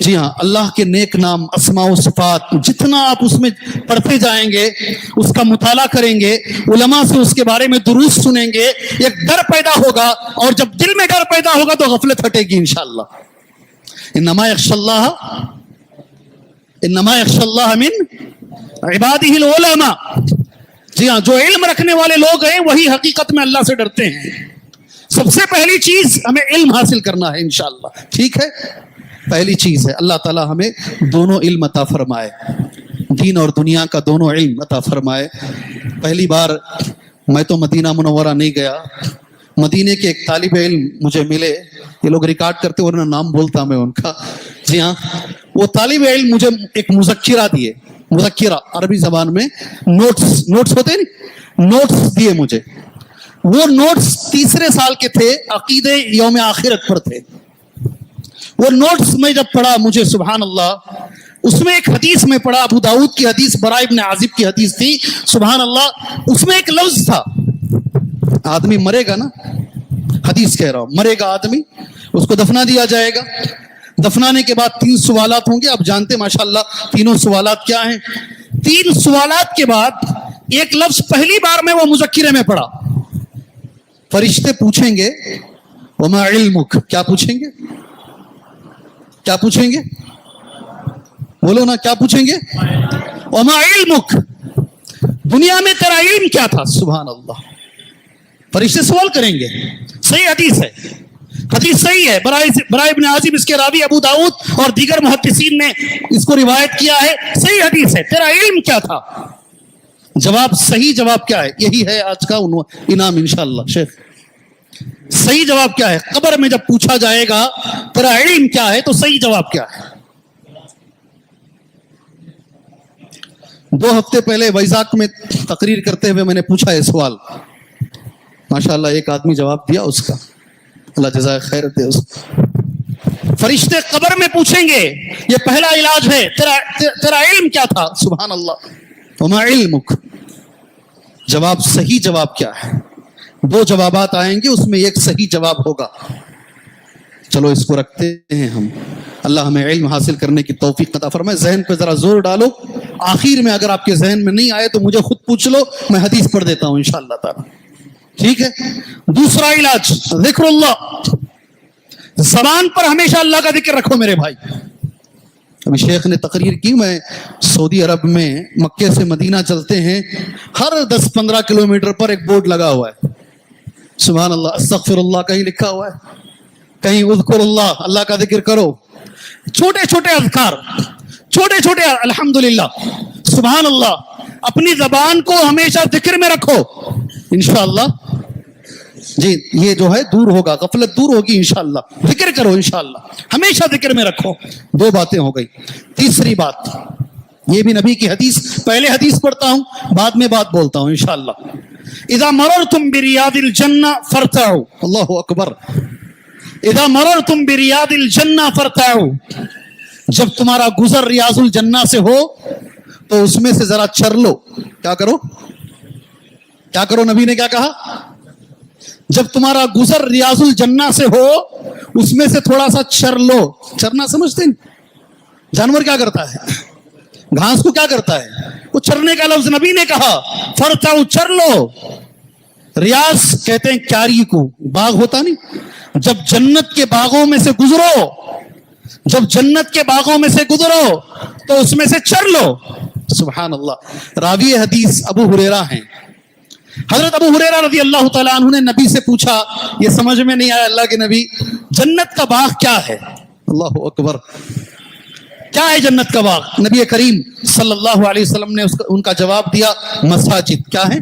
جی ہاں، اللہ کے نیک نام، اسماء و صفات جتنا آپ اس میں پڑھتے جائیں گے، اس کا مطالعہ کریں گے، علماء سے اس کے بارے میں دروس سنیں گے، ایک ڈر پیدا ہوگا، اور جب دل میں ڈر پیدا ہوگا تو غفلت ہٹے گی انشاءاللہ۔ انما یخشی اللہ من عبادہ العلماء۔ جی ہاں، جو علم رکھنے والے لوگ ہیں وہی حقیقت میں اللہ سے ڈرتے ہیں۔ سب سے پہلی چیز ہمیں علم حاصل کرنا ہے انشاءاللہ، ٹھیک ہے؟ پہلی چیز ہے اللہ تعالی ہمیں دونوں علم عطا فرمائے، دین اور دنیا کا دونوں علم عطا فرمائے۔ پہلی بار میں تو مدینہ منورہ نہیں گیا، مدینے کے ایک طالب علم مجھے ملے، یہ لوگ ریکارڈ کرتے ورنہ نام بولتا میں ان کا۔ جی ہاں، وہ طالب علم مجھے ایک مذکرہ دیے، مذکرہ عربی زبان میں نوٹس ہوتے ہیں، نوٹس دیے مجھے۔ وہ نوٹس تیسرے سال کے تھے، عقیدے یوم آخرت پر تھے۔ وہ نوٹس میں جب پڑھا، مجھے سبحان اللہ، اس میں ایک حدیث میں پڑھا، ابو داؤد کی حدیث، براء ابن عازب کی حدیث تھی، سبحان اللہ۔ اس میں ایک لفظ تھا، آدمی مرے گا نا، حدیث کہہ رہا ہوں، مرے گا آدمی، اس کو دفنا دیا جائے گا، دفنانے کے بعد 3 سوالات ہوں گے۔ آپ جانتے ماشاءاللہ تینوں سوالات کیا ہیں؟ 3 سوالات کے بعد ایک لفظ پہلی بار میں وہ مذکرے میں پڑھا، فرشتے پوچھیں گے وما علمک، کیا پوچھیں گے؟ کیا پوچھیں گے؟ بولو نا، کیا پوچھیں گے؟ وما علمک، دنیا میں تیرا علم کیا تھا؟ سبحان اللہ، فرشتے سوال کریں گے۔ صحیح حدیث ہے، حدیث صحیح ہے، براء ابن عازب اس کے راوی ابو داؤد اور دیگر محدثین نے اس کو روایت کیا ہے، صحیح حدیث ہے۔ تیرا علم کیا تھا؟ جواب، صحیح جواب کیا ہے؟ یہی ہے آج کا انعام انشاءاللہ شیخ۔ صحیح جواب کیا ہے؟ قبر میں جب پوچھا جائے گا تیرا علم کیا ہے تو صحیح جواب کیا ہے؟ 2 ہفتے پہلے ویزاک میں تقریر کرتے ہوئے میں نے پوچھا یہ سوال، ماشاءاللہ ایک آدمی جواب دیا اس کا، اللہ جزائے خیر دے اس کو۔ فرشتے قبر میں پوچھیں گے، یہ پہلا علاج ہے، تیرا علم کیا تھا؟ سبحان اللہ، وما علمک، جواب، صحیح جواب کیا ہے؟ 2 جوابات آئیں گے، اس میں ایک صحیح جواب ہوگا۔ چلو اس کو رکھتے ہیں ہم، اللہ ہمیں علم حاصل کرنے کی توفیق عطا فرمائے۔ ذہن پہ ذرا زور ڈالو، آخر میں اگر آپ کے ذہن میں نہیں آئے تو مجھے خود پوچھ لو، میں حدیث پڑھ دیتا ہوں انشاءاللہ تعالی، ٹھیک ہے؟ دوسرا علاج ذکر اللہ، زبان پر ہمیشہ اللہ کا ذکر رکھو میرے بھائی۔ ابھی شیخ نے تقریر کی، میں سعودی عرب میں مکے سے مدینہ چلتے ہیں، ہر 10-15 کلومیٹر پر ایک بورڈ لگا ہوا ہے، سبحان اللہ، استغفر اللہ کہیں لکھا ہوا ہے، کہیں اذکر اللہ، اللہ کا ذکر کرو، چھوٹے چھوٹے اذکار، چھوٹے چھوٹے الحمدللہ، سبحان اللہ، اپنی زبان کو ہمیشہ ذکر میں رکھو انشاءاللہ۔ جی یہ جو ہے دور ہوگا، غفلت دور ہوگی انشاءاللہ، ذکر کرو انشاءاللہ، ہمیشہ ذکر میں رکھو۔ 2 باتیں ہو گئی۔ تیسری بات، یہ بھی نبی کی حدیث، پہلے حدیث پڑھتا ہوں بعد میں بات بولتا ہوں انشاءاللہ۔ اذا مررتم بریاض الجنہ فارتعوا، اللہ اکبر، اذا مررتم بریاض الجنہ فارتعوا، جب تمہارا گزر ریاض الجنہ سے ہو تو اس میں سے ذرا چر لو۔ کیا کرو؟ کیا کرو؟ نبی نے کیا کہا؟ جب تمہارا گزر ریاض الجنہ سے ہو اس میں سے تھوڑا سا چر لو۔ چرنا سمجھتے ہیں؟ جانور کیا کرتا ہے؟ گھاس کو کیا کرتا ہے؟ وہ چرنے کا لفظ نبی نے کہا، فرتعوا، چر لو۔ ریاض کہتے ہیں کیاری کو، باغ ہوتا نہیں، جب جنت کے باغوں میں سے گزرو، جب جنت کے باغوں میں سے گزرو تو اس میں سے چر لو، سبحان اللہ۔ راوی حدیث ابو ہریرہ ہیں، حضرت ابو ہریرہ رضی اللہ تعالیٰ عنہ نے نبی سے پوچھا، یہ سمجھ میں نہیں آیا اللہ کے نبی، جنت کا باغ کیا ہے؟ اللہ اکبر، کیا ہے جنت کا باغ؟ نبی کریم صلی اللہ علیہ وسلم نے ان کا جواب دیا، مساجد۔ کیا ہے؟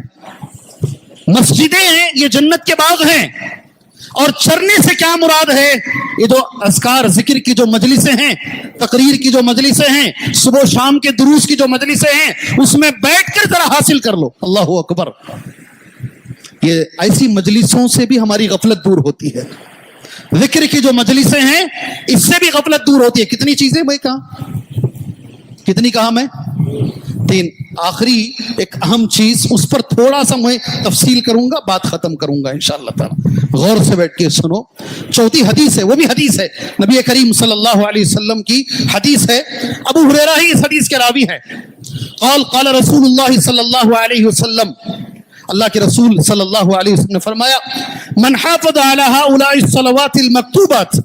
مسجدیں ہیں، یہ جنت کے باغ ہیں۔ اور چرنے سے کیا مراد ہے؟ یہ جو اذکار ذکر کی جو مجلسیں ہیں، تقریر کی جو مجلسیں ہیں، صبح و شام کے دروس کی جو مجلسیں ہیں، اس میں بیٹھ کر ذرا حاصل کر لو۔ اللہ اکبر، یہ ایسی مجلسوں سے بھی ہماری غفلت دور ہوتی ہے، ذکر کی جو مجلسیں ہیں اس سے بھی غفلت دور ہوتی ہے۔ کتنی چیزیں بھائی کہا؟ کتنی کہا میں؟ تین آخری ایک اہم چیز، اس پر تھوڑا سا میں تفصیل کروں گا، بات ختم کروں گا انشاءاللہ تعالی، غور سے بیٹھ کے سنو۔ چوتھی حدیث ہے، وہ بھی حدیث ہے نبی کریم صلی اللہ علیہ وسلم کی حدیث ہے، ابو ہریرہ ہی اس حدیث کے راوی ہیں۔ قال قال رسول اللہ صلی اللہ علیہ وسلم، اللہ کے رسول صلی اللہ علیہ وسلم نے فرمایا، من حافظ علی هؤلاء الصلوات المکتوبات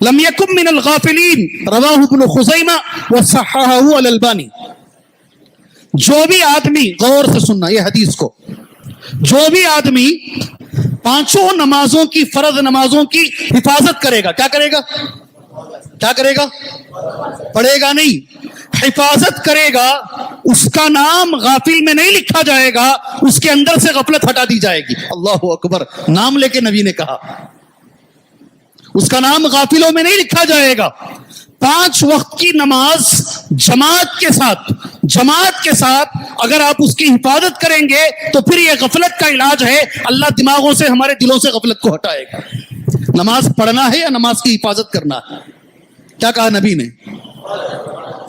لم یکن من الغافلین، رواہ ابن خزیمہ وصححہ الالبانی۔ جو بھی آدمی، غور سے سننا یہ حدیث کو، جو بھی آدمی پانچوں نمازوں کی، فرض نمازوں کی حفاظت کرے گا، کیا کرے گا؟ کیا کرے گا؟ پڑھے گا نہیں، حفاظت کرے گا، اس کا نام غافل میں نہیں لکھا جائے گا، اس کے اندر سے غفلت ہٹا دی جائے گی۔ اللہ اکبر، نام لے کے نبی نے کہا اس کا نام غافلوں میں نہیں لکھا جائے گا۔ 5 وقت کی نماز جماعت کے ساتھ اگر آپ اس کی حفاظت کریں گے تو پھر یہ غفلت کا علاج ہے، اللہ دماغوں سے، ہمارے دلوں سے غفلت کو ہٹائے گا۔ نماز پڑھنا ہے یا نماز کی حفاظت کرنا ہے؟ کیا کہا نبی نے؟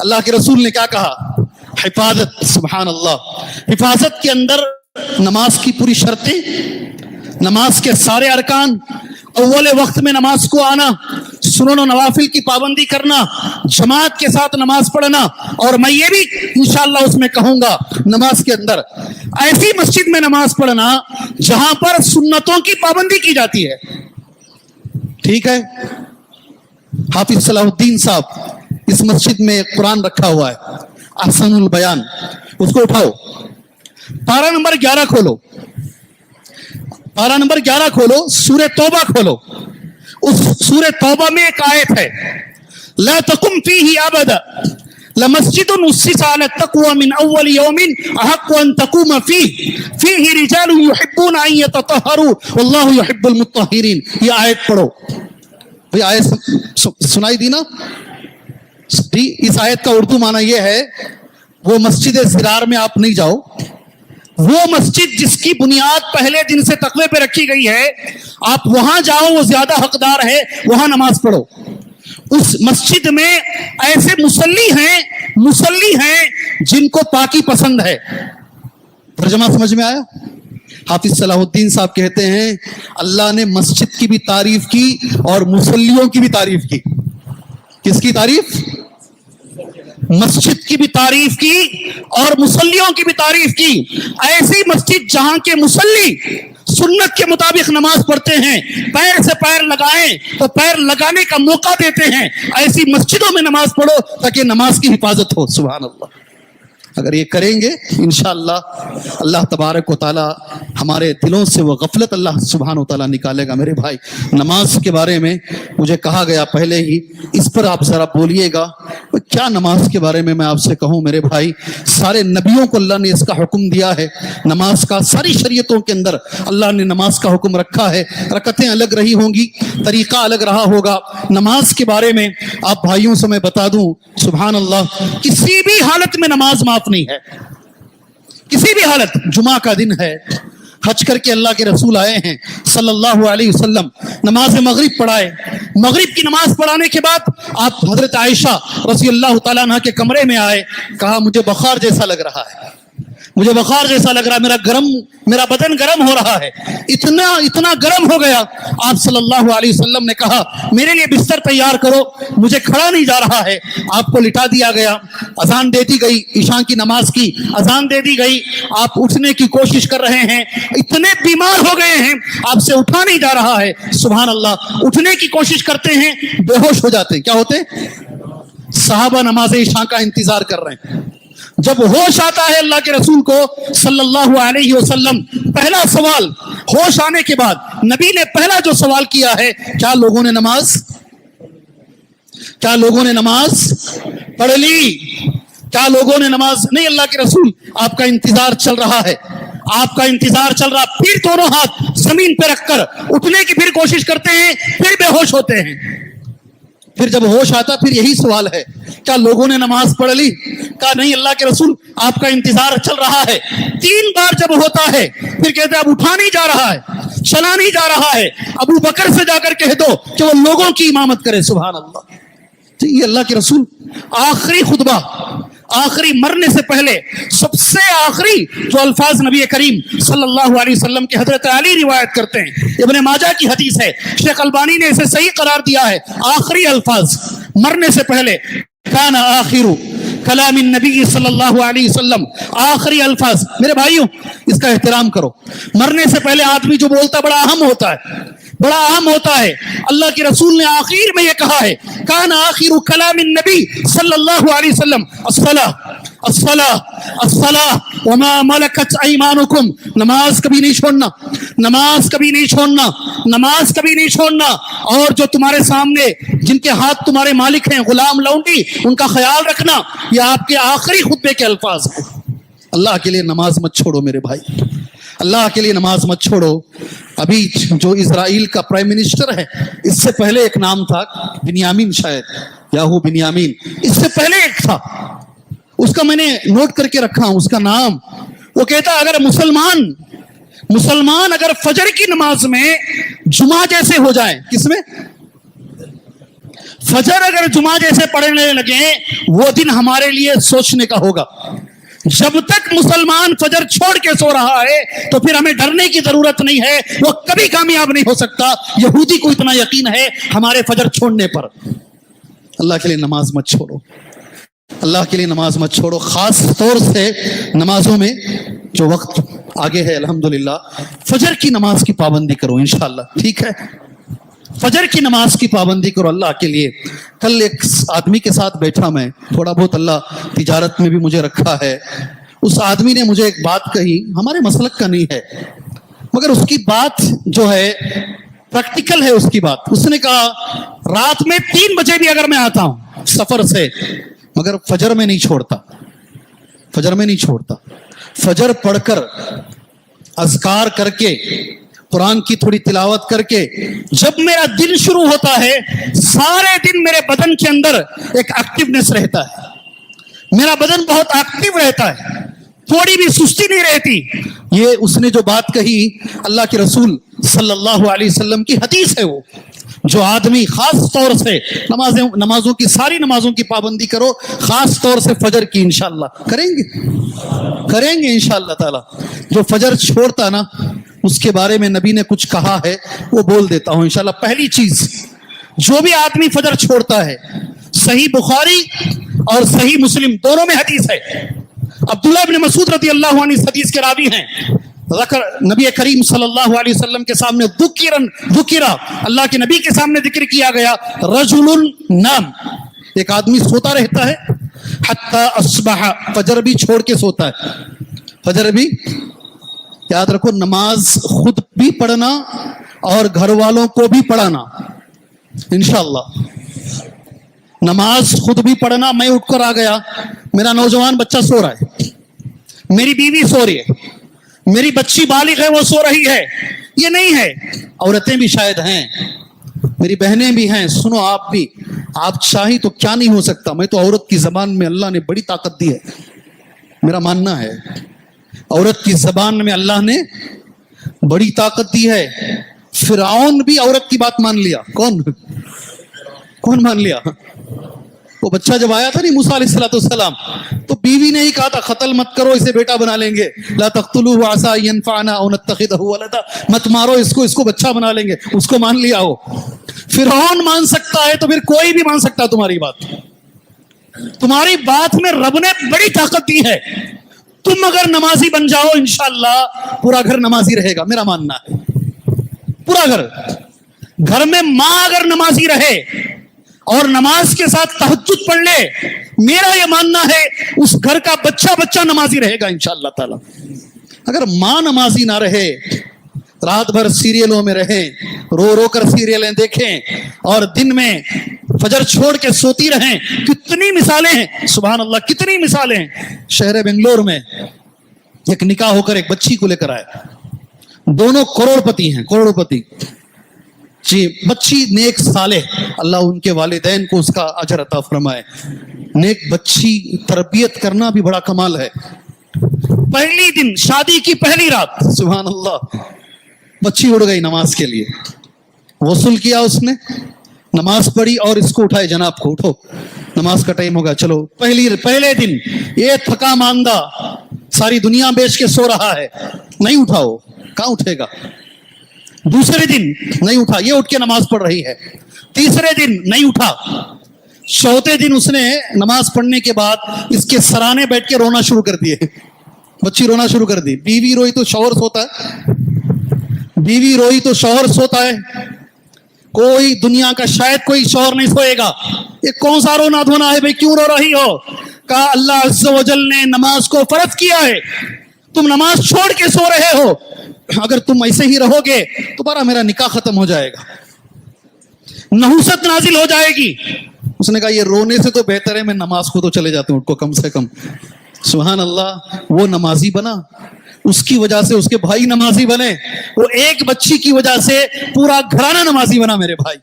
اللہ کے رسول نے کیا کہا؟ حفاظت۔ سبحان اللہ، حفاظت کے اندر نماز کی پوری شرطیں، نماز کے سارے ارکان، اول وقت میں نماز کو آنا، سنن و نوافل کی پابندی کرنا، جماعت کے ساتھ نماز پڑھنا، اور میں یہ بھی انشاءاللہ اس میں کہوں گا نماز کے اندر ایسی مسجد میں نماز پڑھنا جہاں پر سنتوں کی پابندی کی جاتی ہے۔ ٹھیک ہے، حافظ صلاح الدین صاحب اس مسجد میں قرآن رکھا ہوا ہے، احسن البیان، اس کو اٹھاؤ، پارہ نمبر 11 کھولو، پارہ نمبر 11 کھولو، سورہ توبہ کھولو۔ اس سورہ توبہ میں ایک آیت ہے، لا تقم فیہ ابدا لمسجد اسس علی التقوی من اول یوم احق ان تقوم فیہ رجال یحبون ان یتطہروا واللہ یحب المطہرین۔ یہ آیت پڑھو بھئی، آیت سنائی دی نا؟ اس آیت کا اردو معنی یہ ہے، وہ مسجد زرار میں آپ نہیں جاؤ، وہ مسجد جس کی بنیاد پہلے دن سے تقوی پہ رکھی گئی ہے، آپ وہاں جاؤ، وہ زیادہ حقدار ہے، وہاں نماز پڑھو۔ اس مسجد میں ایسے مصلی ہیں جن کو پاکی پسند ہے۔ ترجمہ سمجھ میں آیا؟ حافظ صلاح الدین صاحب کہتے ہیں اللہ نے مسجد کی بھی تعریف کی اور مصلیوں کی بھی تعریف کی۔ کس کی تعریف؟ مسجد کی بھی تعریف کی اور مصلیوں کی بھی تعریف کی۔ ایسی مسجد جہاں کے مصلی سنت کے مطابق نماز پڑھتے ہیں، پیر سے پیر لگائیں تو پیر لگانے کا موقع دیتے ہیں، ایسی مسجدوں میں نماز پڑھو تاکہ نماز کی حفاظت ہو۔ سبحان اللہ، اگر یہ کریں گے انشاءاللہ اللہ تبارک و تعالی ہمارے دلوں سے وہ غفلت اللہ سبحانہ و تعالی نکالے گا۔ میرے بھائی، نماز کے بارے میں مجھے کہا گیا پہلے ہی، اس پر آپ ذرا بولیے گا۔ کیا نماز کے بارے میں آپ سے کہوں میرے بھائی، سارے نبیوں کو اللہ نے اس کا حکم دیا ہے نماز کا، ساری شریعتوں کے اندر اللہ نے نماز کا حکم رکھا ہے۔ رکعتیں الگ رہی ہوں گی، طریقہ الگ رہا ہوگا۔ نماز کے بارے میں آپ بھائیوں سے میں بتا دوں، سبحان اللہ، کسی بھی حالت میں نماز معاف نہیں ہے، کسی بھی حالت۔ جمعہ کا دن ہے، حج کر کے اللہ کے رسول آئے ہیں صلی اللہ علیہ وسلم، نماز مغرب پڑھائے، مغرب کی نماز پڑھانے کے بعد آپ حضرت عائشہ رضی اللہ تعالیٰ عنہ کے کمرے میں آئے، کہا مجھے بخار جیسا لگ رہا ہے، مجھے بخار جیسا لگ رہا ہے، میرا بدن گرم ہو رہا ہے، اتنا گرم ہو گیا۔ آپ صلی اللہ علیہ وسلم نے کہا میرے لیے بستر تیار کرو، مجھے کھڑا نہیں جا رہا ہے۔ آپ کو لٹا دیا گیا، اذان دے دی گئی، عشاء کی نماز کی اذان دے دی گئی، آپ اٹھنے کی کوشش کر رہے ہیں، اتنے بیمار ہو گئے ہیں آپ سے اٹھا نہیں جا رہا ہے۔ سبحان اللہ، اٹھنے کی کوشش کرتے ہیں، بے ہوش ہو جاتے ہیں۔ کیا ہوتے ہیں؟ صحابہ نماز عشاء کا انتظار کر رہے ہیں۔ جب ہوش آتا ہے اللہ کے رسول کو صلی اللہ علیہ وسلم، پہلا سوال، ہوش آنے کے بعد نبی نے پہلا جو سوال کیا ہے، کیا لوگوں نے نماز پڑھ لی؟ کیا لوگوں نے نماز نہیں؟ اللہ کے رسول آپ کا انتظار چل رہا ہے، آپ کا انتظار چل رہا۔ پھر دونوں ہاتھ زمین پہ رکھ کر اٹھنے کی پھر کوشش کرتے ہیں، پھر بے ہوش ہوتے ہیں۔ پھر جب ہوش آتا پھر یہی سوال ہے، کیا لوگوں نے نماز پڑھ لی؟ کہا نہیں اللہ کے رسول آپ کا انتظار چل رہا ہے۔ 3 بار جب ہوتا ہے پھر کہتے ہیں اب اٹھا نہیں جا رہا ہے، چلا نہیں جا رہا ہے، ابو بکر سے جا کر کہہ دو کہ وہ لوگوں کی امامت کرے۔ سبحان اللہ، یہ اللہ کے رسول آخری خطبہ، آخری مرنے سے پہلے سب سے آخری جو الفاظ نبی کریم صلی اللہ علیہ وسلم کے حضرت علی روایت کرتے ہیں، ابن ماجہ کی حدیث ہے، شیخ البانی نے اسے صحیح قرار دیا ہے، آخری الفاظ مرنے سے پہلے کان آخر کلام النبی صلی اللہ علیہ وسلم، آخری الفاظ۔ میرے بھائیوں اس کا احترام کرو، مرنے سے پہلے آدمی جو بولتا بڑا اہم ہوتا ہے، بڑا اہم ہوتا ہے۔ اللہ کے رسول نے آخر میں یہ کہا ہے کان آخر کلام النبی صلی اللہ علیہ وسلم الصلاۃ الصلاۃ الصلاۃ وما ملکت ایمانکم، نماز کبھی نہیں چھوڑنا، نماز کبھی نہیں چھوڑنا، نماز کبھی نہیں چھوڑنا، اور جو تمہارے سامنے جن کے ہاتھ تمہارے مالک ہیں، غلام لونڈی، ان کا خیال رکھنا۔ یہ آپ کے آخری خطبے کے الفاظ ہیں۔ اللہ کے لیے نماز مت چھوڑو میرے بھائی، اللہ کے لیے نماز مت چھوڑو۔ ابھی جو اسرائیل کا پرائم منسٹر ہے، اس سے پہلے ایک نام تھا بنیامین، شاید یاہو بنیامین، اس سے پہلے ایک تھا، اس کا میں نے نوٹ کر کے رکھا ہوں اس کا نام۔ وہ کہتا اگر مسلمان اگر فجر کی نماز میں جمعہ جیسے ہو جائیں، کس میں؟ فجر اگر جمعہ جیسے پڑھنے لگے، وہ دن ہمارے لیے سوچنے کا ہوگا۔ جب تک مسلمان فجر چھوڑ کے سو رہا ہے تو پھر ہمیں ڈرنے کی ضرورت نہیں ہے، وہ کبھی کامیاب نہیں ہو سکتا۔ یہودی کو اتنا یقین ہے ہمارے فجر چھوڑنے پر۔ اللہ کے لیے نماز مت چھوڑو، اللہ کے لیے نماز مت چھوڑو، خاص طور سے نمازوں میں جو وقت آگے ہے الحمدللہ، فجر کی نماز کی پابندی کرو انشاءاللہ، ٹھیک ہے؟ فجر کی نماز کی پابندی کرو اللہ کے لیے۔ کل ایک آدمی کے ساتھ بیٹھا میں، تھوڑا بہت اللہ تجارت میں بھی مجھے رکھا ہے، اس آدمی نے مجھے ایک بات کہی، ہمارے مسلک کا نہیں ہے مگر اس کی بات جو ہے پریکٹیکل ہے اس کی بات۔ اس نے کہا رات میں 3 بجے بھی اگر میں آتا ہوں سفر سے، مگر فجر میں نہیں چھوڑتا، فجر میں نہیں چھوڑتا، فجر پڑھ کر اذکار کر کے قرآن کی تھوڑی تلاوت کر کے جب میرا دن شروع ہوتا ہے، سارے دن میرے بدن کے اندر ایک ایکٹیونیس رہتا ہے، میرا بدن بہت ایکٹیو رہتا ہے، تھوڑی بھی سستی نہیں رہتی۔ یہ اس نے جو بات کہی اللہ کے رسول صلی اللہ علیہ وسلم کی حدیث ہے۔ وہ جو آدمی خاص طور سے نمازوں کی، ساری نمازوں کی پابندی کرو، خاص طور سے فجر کی انشاءاللہ کریں گے انشاءاللہ تعالی۔ جو فجر چھوڑتا نا، اس کے بارے میں نبی نے کچھ کہا ہے، وہ بول دیتا ہوں انشاءاللہ۔ پہلی چیز، جو بھی آدمی فجر چھوڑتا ہے، صحیح بخاری اور صحیح مسلم دونوں میں حدیث ہے، عبداللہ ابن مسعود رضی اللہ عنہ اس حدیث کے راوی ہیں، نبی کریم صلی اللہ علیہ وسلم کے سامنے ذکرہ، اللہ کے نبی کے سامنے ذکر کیا گیا، رجل نام، ایک آدمی سوتا رہتا ہے، حتی اصبح، فجر بھی چھوڑ کے سوتا ہے، فجر بھی، یاد رکھو نماز خود بھی پڑھنا اور گھر والوں کو بھی پڑھانا انشاءاللہ۔ نماز خود بھی پڑھنا، میں اٹھ کر آ گیا، میرا نوجوان بچہ سو رہا ہے، میری بیوی سو رہی ہے، میری بچی بالغ ہے وہ سو رہی ہے، یہ نہیں ہے، عورتیں بھی شاید ہیں، میری بہنیں بھی ہیں، سنو آپ بھی، آپ چاہی تو کیا نہیں ہو سکتا۔ میں تو عورت کی زبان میں اللہ نے بڑی طاقت دی ہے، میرا ماننا ہے عورت کی زبان میں اللہ نے بڑی طاقت دی ہے۔ فرعون بھی عورت کی بات مان لیا، کون مان لیا؟ وہ بچہ جب آیا تھا نہیں موسیٰ علیہ السلام، تو بیوی نے ہی کہا تھا قتل مت کرو اسے، بیٹا بنا لیں گے، لا تقتلوه عسى ان ينفعنا او نتخذه ولدا، مت مارو اس کو بچہ بنا لیں گے، اس کو مان لیا ہو۔ فرعون مان سکتا ہے تو پھر کوئی بھی مان سکتا ہے تمہاری بات، تمہاری بات میں رب نے بڑی طاقت دی ہے۔ تم اگر نمازی بن جاؤ انشاءاللہ پورا گھر نمازی رہے گا، میرا ماننا ہے، پورا گھر میں ماں اگر نمازی رہے اور نماز کے ساتھ تہجد پڑھ لے، میرا یہ ماننا ہے اس گھر کا بچہ نمازی رہے گا انشاءاللہ تعالی۔ اگر ماں نمازی نہ رہے، رات بھر سیریلوں میں رہیں، رو کر سیریلیں دیکھیں اور دن میں فجر چھوڑ کے سوتی رہیں، کتنی مثالیں ہیں، سبحان اللہ کتنی مثالیں ہیں۔ شہر بنگلور میں ایک نکاح ہو کر ایک بچی کو لے کر آئے، دونوں کروڑپتی ہیں، کروڑپتی جی، بچی نیک صالح، اللہ ان کے والدین کو اس کا اجر عطا فرمائے۔ نیک بچی تربیت کرنا بھی بڑا کمال ہے۔ پہلی دن شادی کی پہلی رات، سبحان اللہ، بچی اڑ گئی نماز کے لیے، غسل کیا اس نے، نماز پڑھی اور اس کو اٹھائے، جناب کو اٹھو نماز کا ٹائم ہوگا, چلو پہلے دن یہ تھکا ماندہ ساری دنیا بیچ کے سو رہا ہے, نہیں اٹھا, وہ کہاں اٹھے گا. دوسرے دن نہیں اٹھا, یہ اٹھ کے نماز پڑھ رہی ہے. تیسرے دن نہیں اٹھا. چوتھے دن اس نے نماز پڑھنے کے بعد اس کے سرانے بیٹھ کے رونا شروع کر دیے, بچی رونا شروع کر دی. بیوی روئی تو شوہر سوتا ہے, بیوی روئی تو شوہر سوتا ہے. کوئی دنیا کا شاید کوئی شوہر نہیں سوئے گا. یہ کون سا رونا دھونا ہے بھائی, کیوں رو رہی ہو؟ کہا اللہ عز و جل نے نماز کو فرض کیا ہے, تم نماز چھوڑ کے سو رہے ہو. اگر تم ایسے ہی رہو گے تمہارا میرا نکاح ختم ہو جائے گا, نحوست نازل ہو جائے گی. اس نے کہا یہ رونے سے تو بہتر ہے میں نماز کو تو چلے جاتا ہوں کو کم سے کم. سبحان اللہ, وہ نمازی بنا, اس کی وجہ سے اس کے بھائی نمازی بنے, وہ ایک بچی کی وجہ سے پورا گھرانہ نمازی بنا. میرے بھائی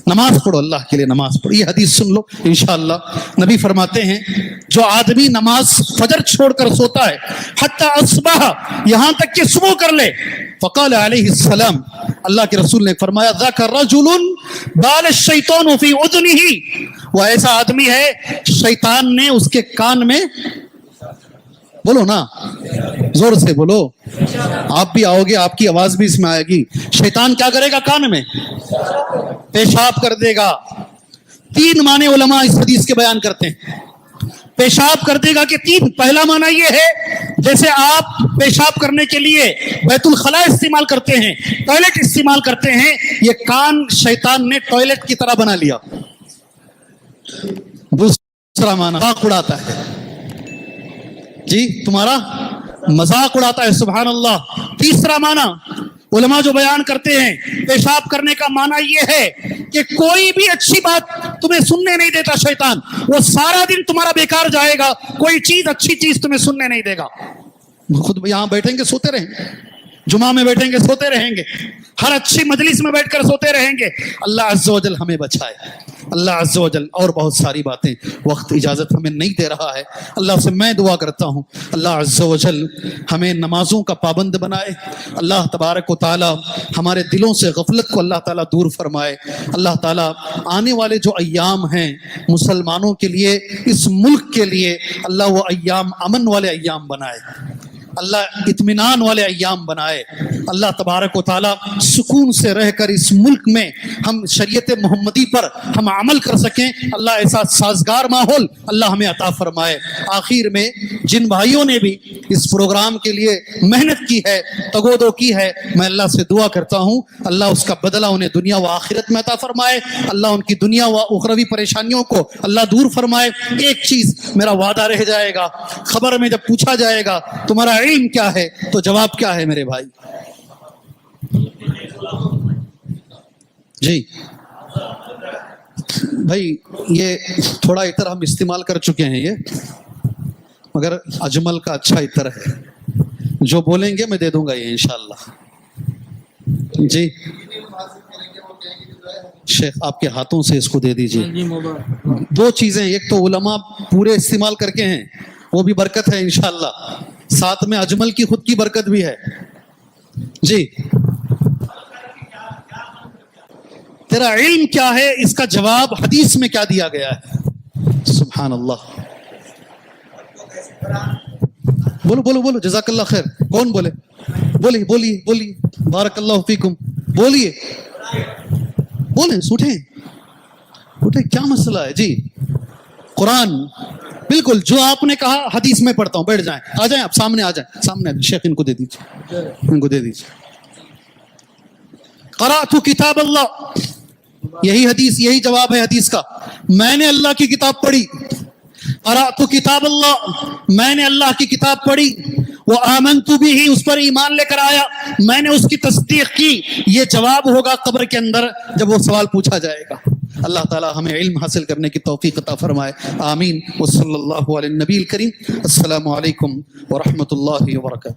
نماز پڑھو, اللہ کے لیے نماز پڑھو. یہ حدیث سن لو انشاءاللہ. نبی فرماتے ہیں جو آدمی نماز فجر چھوڑ کر سوتا ہے حتی اصبح, یہاں تک کہ صبح کر لے, فقال علیہ السلام, اللہ کے رسول نے فرمایا ذاک رجل بال الشیطان فی اذنہ, وہ ایسا آدمی ہے شیطان نے اس کے کان میں, بولو نا زور سے بولو, آپ بھی آؤ گے آپ کی آواز بھی اس میں آئے گی. شیطان کیا کرے گا کان میں؟ پیشاب کر دے گا. 3 معنی علماء اس حدیث کے بیان کرتے ہیں. پیشاب کر دے گا کہ 3. پہلا معنی یہ ہے جیسے آپ پیشاب کرنے کے لیے بیت الخلاء استعمال کرتے ہیں, ٹوائلٹ استعمال کرتے ہیں, یہ کان شیطان نے ٹوائلٹ کی طرح بنا لیا. دوسرا معنی مذاق اڑاتا ہے, جی تمہارا مذاق اڑاتا ہے. سبحان اللہ. تیسرا معنی علماء جو بیان کرتے ہیں پیشاب کرنے کا معنی یہ ہے کہ کوئی بھی اچھی بات تمہیں سننے نہیں دیتا شیطان, وہ سارا دن تمہارا بیکار جائے گا, کوئی چیز اچھی چیز تمہیں سننے نہیں دے گا. خود یہاں بیٹھیں گے سوتے رہیں گے, جمعہ میں بیٹھیں گے سوتے رہیں گے, ہر اچھی مجلس میں بیٹھ کر سوتے رہیں گے. اللہ عز و جل ہمیں بچائے, اللہ عز و جل. اور بہت ساری باتیں, وقت اجازت ہمیں نہیں دے رہا ہے. اللہ سے میں دعا کرتا ہوں اللہ عز و جل ہمیں نمازوں کا پابند بنائے. اللہ تبارک و تعالی ہمارے دلوں سے غفلت کو اللہ تعالیٰ دور فرمائے. اللہ تعالیٰ آنے والے جو ایام ہیں مسلمانوں کے لیے, اس ملک کے لیے, اللہ وہ ایام امن والے ایام بنائے, اللہ اطمینان والے ایام بنائے. اللہ تبارک و تعالیٰ سکون سے رہ کر اس ملک میں ہم شریعت محمدی پر ہم عمل کر سکیں. اللہ ایسا سازگار ماحول اللہ ہمیں عطا فرمائے. آخر میں جن بھائیوں نے بھی اس پروگرام کے لیے محنت کی ہے, تگودو کی ہے, میں اللہ سے دعا کرتا ہوں اللہ اس کا بدلہ انہیں دنیا و آخرت میں عطا فرمائے. اللہ ان کی دنیا و اخروی پریشانیوں کو اللہ دور فرمائے. ایک چیز میرا وعدہ رہ جائے گا, خبر میں جب پوچھا جائے گا تمہارا علم کیا ہے تو جواب کیا ہے میرے بھائی؟ جی بھائی یہ تھوڑا عطر ہم استعمال کر چکے ہیں, یہ مگر اجمل کا اچھا عطر ہے, جو بولیں گے میں دے دوں گا یہ انشاءاللہ. جی شیخ آپ کے ہاتھوں سے اس کو دے دیجیے. 2 چیزیں, ایک تو علماء پورے استعمال کر کے ہیں, وہ بھی برکت ہے انشاءاللہ, ساتھ میں اجمل کی خود کی برکت بھی ہے. جی تیرا علم کیا ہے, اس کا جواب حدیث میں کیا دیا گیا ہے. سبحان اللہ. بولو بولو بولو, جزاک اللہ خیر. کون بولے؟ بولیے بولیے بولیے, بارک اللہ فیکم, بولیے بولیں, اٹھیں, کیا مسئلہ ہے؟ جی قرآن بالکل جو آپ نے کہا حدیث میں پڑھتا ہوں, بیٹھ جائیں, آ جائیں آپ سامنے, آ جائیں سامنے. شیخ ان کو دے دیجیے, ان کو دے دیجیے. قرأت کتاب اللہ, یہی حدیث, یہی جواب ہے حدیث کا. میں نے اللہ کی کتاب پڑھی. قرأت کتاب اللہ, میں نے اللہ کی کتاب پڑھی. وہ آمنت بھی, اس پر ایمان لے کر آیا, میں نے اس کی تصدیق کی. یہ جواب ہوگا قبر کے اندر جب وہ سوال پوچھا جائے گا. اللہ تعالی ہمیں علم حاصل کرنے کی توفیق عطا فرمائے. آمین. وصلی اللہ علی النبی الکریم. السلام علیکم ورحمۃ اللہ وبرکاتہ.